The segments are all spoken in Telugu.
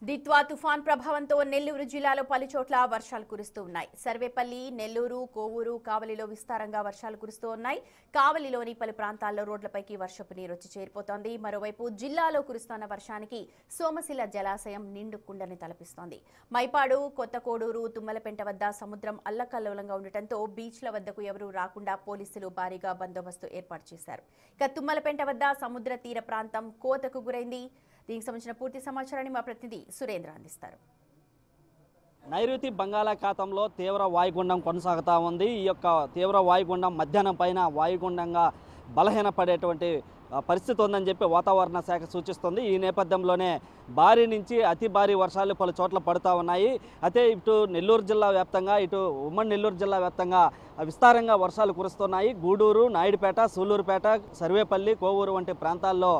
దిత్వా తుఫాన్ ప్రభావంతో నెల్లూరు జిల్లాలో పలుచోట్ల వర్షాలు కురుస్తూ ఉన్నాయి. సర్వేపల్లి, నెల్లూరు, కోవూరు, కావలిలో విస్తారంగా వర్షాలు కురుస్తూ ఉన్నాయి. కావలిలోని పలు ప్రాంతాల్లో రోడ్లపైకి వర్షపు నీరు వచ్చి చేరిపోతోంది. మరోవైపు జిల్లాలో కురుస్తున్న వర్షానికి సోమశిల జలాశయం నిండు కుండని తలపిస్తోంది. మైపాడు, కొత్తకోడూరు, తుమ్మలపెంట వద్ద సముద్రం అల్లకల్లోలంగా ఉండటంతో బీచ్ల వద్దకు ఎవరూ రాకుండా పోలీసులు భారీగా బందోబస్తు ఏర్పాటు చేశారు. ఇక తుమ్మలపెంట వద్ద సముద్ర తీర ప్రాంతం కోతకు గురైంది. దీనికి సంబంధించిన పూర్తి సమాచారాన్ని మా ప్రతినిధి సురేంద్ర అందిస్తారు. నైరుతి బంగాళాఖాతంలో తీవ్ర వాయుగుండం కొనసాగుతూ ఉంది. ఈ యొక్క తీవ్ర వాయుగుండం మధ్యాహ్నం పైన వాయుగుండంగా బలహీనపడేటువంటి పరిస్థితి ఉందని చెప్పి వాతావరణ శాఖ సూచిస్తుంది. ఈ నేపథ్యంలోనే భారీ నుంచి అతి భారీ వర్షాలు పలు చోట్ల పడుతూ ఉన్నాయి. అయితే ఇటు నెల్లూరు జిల్లా వ్యాప్తంగా, ఇటు ఉమ్మడి నెల్లూరు జిల్లా వ్యాప్తంగా విస్తారంగా వర్షాలు కురుస్తున్నాయి. గూడూరు, నాయుడుపేట, సూళ్లూరుపేట, సర్వేపల్లి, కోవూరు వంటి ప్రాంతాల్లో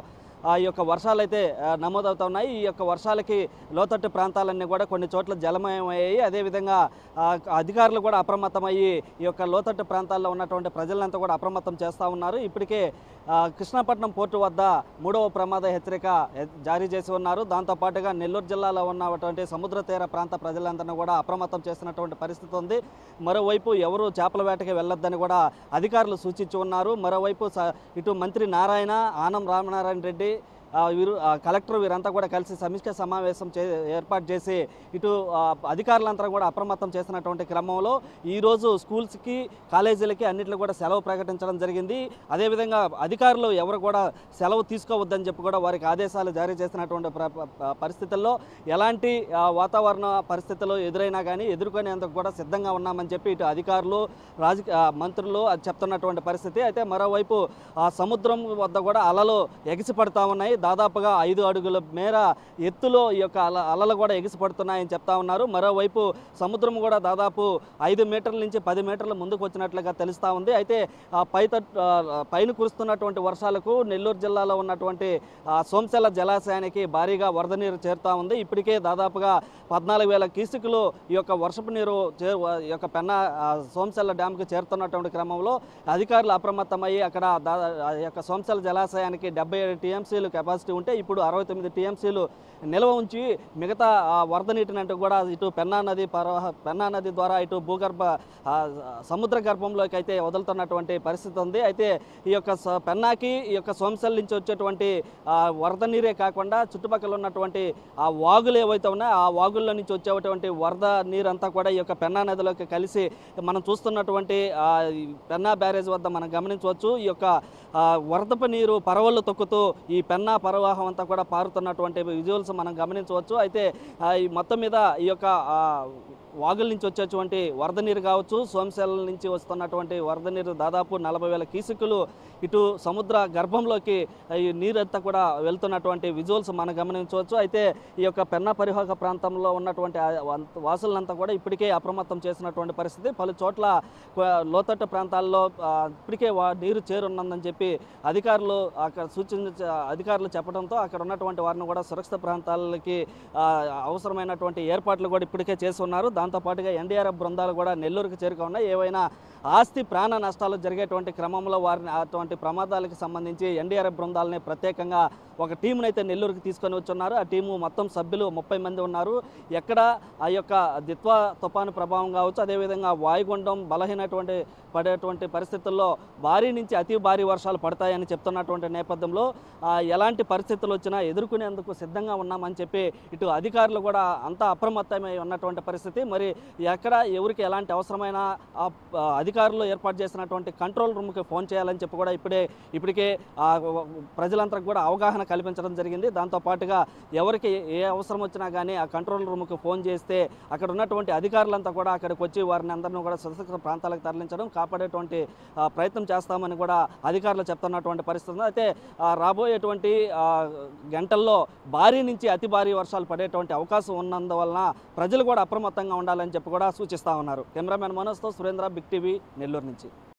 ఈ యొక్క వర్షాలు అయితే నమోదవుతున్నాయి. ఈ యొక్క వర్షాలకి లోతట్టు ప్రాంతాలన్నీ కూడా కొన్ని చోట్ల జలమయమయ్యాయి. అదేవిధంగా అధికారులు కూడా అప్రమత్తమయ్యి ఈ యొక్క లోతట్టు ప్రాంతాల్లో ఉన్నటువంటి ప్రజలంతా కూడా అప్రమత్తం చేస్తూ ఉన్నారు. ఇప్పటికే కృష్ణాపట్నం పోర్టు వద్ద 3వ ప్రమాద హెచ్చరిక జారీ చేసి ఉన్నారు. దాంతోపాటుగా నెల్లూరు జిల్లాలో ఉన్నటువంటి సముద్ర తీర ప్రాంత ప్రజలందరినీ కూడా అప్రమత్తం చేసినటువంటి పరిస్థితి ఉంది. మరోవైపు ఎవరు చేపల వేటకి వెళ్ళొద్దని కూడా అధికారులు సూచించి ఉన్నారు. మరోవైపు ఇటు మంత్రి నారాయణ, ఆనం రామనారాయణ రెడ్డి, కలెక్టర్ వీరంతా కూడా కలిసి సమీక్ష సమావేశం ఏర్పాటు చేసి ఇటు అధికారులంతా కూడా అప్రమత్తం చేసినటువంటి క్రమంలో ఈరోజు స్కూల్స్కి, కాలేజీలకి అన్నింటిలో కూడా సెలవు ప్రకటించడం జరిగింది. అదేవిధంగా అధికారులు ఎవరు కూడా సెలవు తీసుకోవద్దని చెప్పి కూడా వారికి ఆదేశాలు జారీ చేసినటువంటి పరిస్థితుల్లో ఎలాంటి వాతావరణ పరిస్థితులు ఎదురైనా కానీ ఎదుర్కొనేందుకు కూడా సిద్ధంగా ఉన్నామని చెప్పి ఇటు అధికారులు, మంత్రులు చెప్తున్నటువంటి పరిస్థితి. అయితే మరోవైపు సముద్రం వద్ద కూడా అలలు ఎగిసిపడతా ఉన్నాయి. దాదాపుగా 5 అడుగుల మేర ఎత్తులో ఈ యొక్క అలలు కూడా ఎగిసిపడుతున్నాయని చెప్తా ఉన్నారు. మరోవైపు సముద్రం కూడా దాదాపు 5 మీటర్ల నుంచి 10 మీటర్ల ముందుకు వచ్చినట్లుగా తెలుస్తూ ఉంది. అయితే పైన కురుస్తున్నటువంటి వర్షాలకు నెల్లూరు జిల్లాలో ఉన్నటువంటి సోమశిల జలాశయానికి భారీగా వరద నీరు చేరుతూ ఉంది. ఇప్పటికే దాదాపుగా 14,000 క్యూసెక్కులు ఈ యొక్క వర్షపు నీరు ఈ యొక్క పెన్నా సోమశిల డ్యాంకు చేరుతున్నటువంటి క్రమంలో అధికారులు అప్రమత్తమయ్యి అక్కడ ఈ యొక్క సోమశిల జలాశయానికి 77 టీఎంసీలు కెపాసిటీ ఉంటే ఇప్పుడు 69 టీఎంసీలు నిల్వ ఉంచి మిగతా వరద నీటిని అంటే కూడా ఇటు పెన్నా నది ద్వారా ఇటు భూగర్భ సముద్ర గర్భంలోకి అయితే వదులుతున్నటువంటి పరిస్థితి ఉంది. అయితే ఈ యొక్క పెన్నాకి, ఈ యొక్క సోమశిల నుంచి వచ్చేటువంటి వరద నీరే కాకుండా చుట్టుపక్కల ఉన్నటువంటి ఆ వాగులు ఏవైతే ఉన్నాయో ఆ వాగుల్లో నుంచి వచ్చేటువంటి వరద నీరంతా కూడా ఈ యొక్క పెన్నా నదిలోకి కలిసి మనం చూస్తున్నటువంటి పెన్నా బ్యారేజ్ వద్ద మనం గమనించవచ్చు. ఈ యొక్క వరదపు నీరు పరవళ్ళు తొక్కుతూ ఈ పెన్నా ప్రవాహం అంతా కూడా పారుతున్నటువంటి విజువల్స్ మనం గమనించవచ్చు. అయితే మొత్తం మీద ఈ యొక్క వాగుల నుంచి వచ్చేటువంటి వరద నీరు కావచ్చు, సోమశిల నుంచి వస్తున్నటువంటి వరద నీరు దాదాపు 40,000 క్యూసెక్కులు ఇటు సముద్ర గర్భంలోకి ఈ నీరంతా కూడా వెళ్తున్నటువంటి విజువల్స్ మనం గమనించవచ్చు. అయితే ఈ యొక్క పెన్నా పరివాహక ప్రాంతంలో ఉన్నటువంటి వాసులంతా కూడా ఇప్పటికే అప్రమత్తం చేసినటువంటి పరిస్థితి. పలు చోట్ల లోతట్టు ప్రాంతాల్లో ఇప్పటికే నీరు చేరున్నదని చెప్పి అధికారులు చెప్పడంతో అక్కడ ఉన్నటువంటి వారిని కూడా సురక్షిత ప్రాంతాలకి అవసరమైనటువంటి ఏర్పాట్లు కూడా ఇప్పటికే చేసి ఉన్నారు. దాంతోపాటుగా ఎన్డీఆర్ఎఫ్ బృందాలు కూడా నెల్లూరుకు చేరుకున్నాయి. ఏవైనా ఆస్తి ప్రాణ నష్టాలు జరిగేటువంటి క్రమంలో వారిని అటువంటి ప్రమాదాలకు సంబంధించి ఎన్డీఆర్ఎఫ్ బృందాలని ప్రత్యేకంగా ఒక టీంను అయితే నెల్లూరుకి తీసుకొని వచ్చున్నారు. ఆ టీము మొత్తం సభ్యులు 30 మంది ఉన్నారు. ఎక్కడ ఆ యొక్క దిత్వా తుఫాను ప్రభావం కావచ్చు, అదేవిధంగా వాయుగుండం పడేటువంటి పరిస్థితుల్లో భారీ నుంచి అతి భారీ వర్షాలు పడతాయని చెప్తున్నటువంటి నేపథ్యంలో ఎలాంటి పరిస్థితులు వచ్చినా ఎదుర్కొనేందుకు సిద్ధంగా ఉన్నామని చెప్పి ఇటు అధికారులు కూడా అంతా అప్రమత్తమై ఉన్నటువంటి పరిస్థితి. మరి ఎక్కడ ఎవరికి ఎలాంటి అవసరమైన అధికారులు ఏర్పాటు చేసినటువంటి కంట్రోల్ రూమ్కి ఫోన్ చేయాలని చెప్పి కూడా ఇప్పటికే ప్రజలంతా కూడా అవగాహన కల్పించడం జరిగింది. దాంతోపాటుగా ఎవరికి ఏ అవసరం వచ్చినా కానీ ఆ కంట్రోల్ రూమ్కి ఫోన్ చేస్తే అక్కడ ఉన్నటువంటి అధికారులంతా కూడా అక్కడికి వచ్చి వారిని అందరినీ కూడా సురక్షిత ప్రాంతాలకు తరలించడం, కాపాడేటువంటి ప్రయత్నం చేస్తామని కూడా అధికారులు చెప్తున్నటువంటి పరిస్థితి. అయితే రాబోయేటువంటి గంటల్లో భారీ నుంచి అతి భారీ వర్షాలు పడేటువంటి అవకాశం ఉన్నందువలన ప్రజలు కూడా అప్రమత్తంగా ఉండాలని చెప్పి కూడా సూచిస్తూ ఉన్నారు. కెమెరామెన్ మనోజ్తో సురేంద్ర, బిగ్ టీవీ, నెల్లూరు నుంచి.